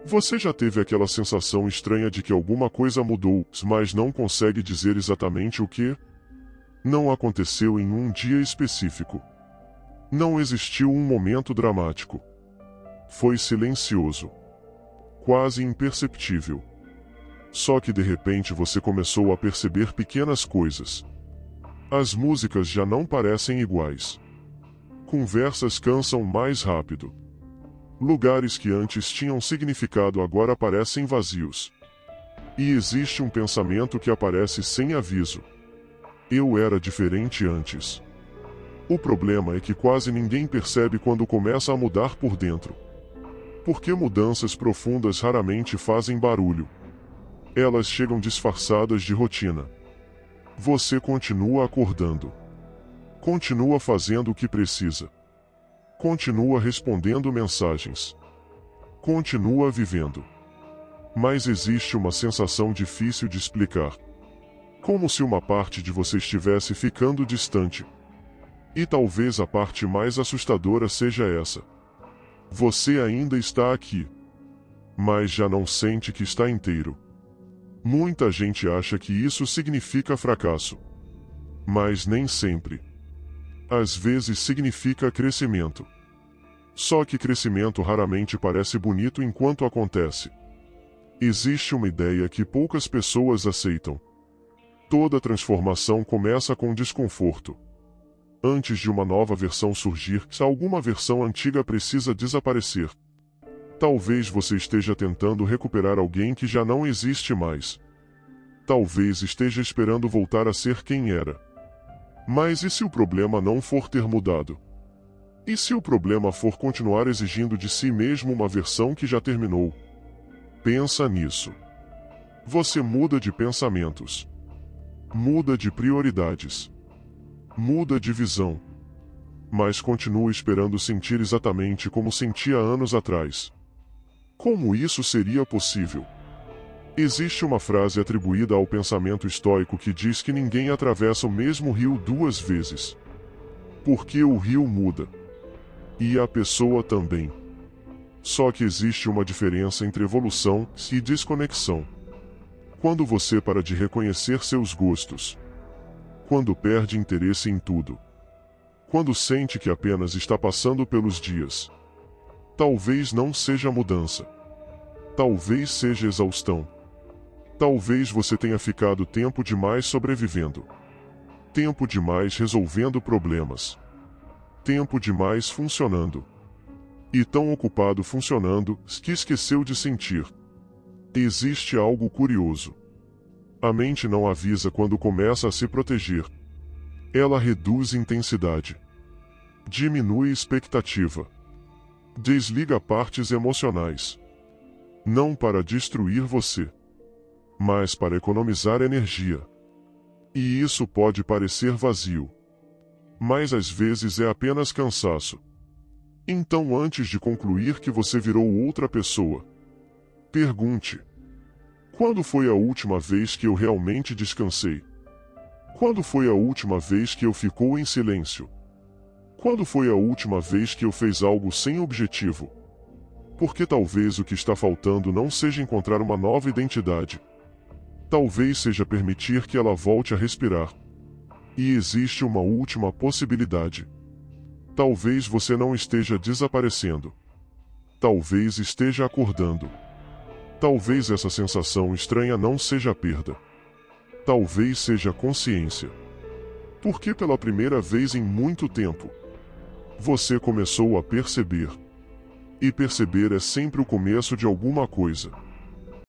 Você já teve aquela sensação estranha de que alguma coisa mudou, mas não consegue dizer exatamente o que? Não aconteceu em um dia específico. Não existiu um momento dramático. Foi silencioso. Quase imperceptível. Só que de repente você começou a perceber pequenas coisas. As músicas já não parecem iguais. Conversas cansam mais rápido. Lugares que antes tinham significado agora parecem vazios. E existe um pensamento que aparece sem aviso. Eu era diferente antes. O problema é que quase ninguém percebe quando começa a mudar por dentro. Porque mudanças profundas raramente fazem barulho. Elas chegam disfarçadas de rotina. Você continua acordando. Continua fazendo o que precisa. Continua respondendo mensagens. Continua vivendo. Mas existe uma sensação difícil de explicar. Como se uma parte de você estivesse ficando distante. E talvez a parte mais assustadora seja essa. Você ainda está aqui. Mas já não sente que está inteiro. Muita gente acha que isso significa fracasso. Mas nem sempre. Às vezes significa crescimento. Só que crescimento raramente parece bonito enquanto acontece. Existe uma ideia que poucas pessoas aceitam. Toda transformação começa com desconforto. Antes de uma nova versão surgir, alguma versão antiga precisa desaparecer. Talvez você esteja tentando recuperar alguém que já não existe mais. Talvez esteja esperando voltar a ser quem era. Mas e se o problema não for ter mudado? E se o problema for continuar exigindo de si mesmo uma versão que já terminou? Pensa nisso. Você muda de pensamentos. Muda de prioridades. Muda de visão. Mas continua esperando sentir exatamente como sentia anos atrás. Como isso seria possível? Existe uma frase atribuída ao pensamento estoico que diz que ninguém atravessa o mesmo rio duas vezes. Porque o rio muda. E a pessoa também. Só que existe uma diferença entre evolução e desconexão. Quando você para de reconhecer seus gostos. Quando perde interesse em tudo. Quando sente que apenas está passando pelos dias. Talvez não seja mudança. Talvez seja exaustão. Talvez você tenha ficado tempo demais sobrevivendo. Tempo demais resolvendo problemas. Tempo demais funcionando. E tão ocupado funcionando, que esqueceu de sentir. Existe algo curioso. A mente não avisa quando começa a se proteger. Ela reduz intensidade. Diminui expectativa. Desliga partes emocionais. Não para destruir você, mas para economizar energia. E isso pode parecer vazio. Mas às vezes é apenas cansaço. Então, antes de concluir que você virou outra pessoa, pergunte: quando foi a última vez que eu realmente descansei? Quando foi a última vez que eu ficou em silêncio? Quando foi a última vez que eu fiz algo sem objetivo? Porque talvez o que está faltando não seja encontrar uma nova identidade. Talvez seja permitir que ela volte a respirar. E existe uma última possibilidade. Talvez você não esteja desaparecendo. Talvez esteja acordando. Talvez essa sensação estranha não seja perda. Talvez seja consciência. Porque pela primeira vez em muito tempo, você começou a perceber. E perceber é sempre o começo de alguma coisa.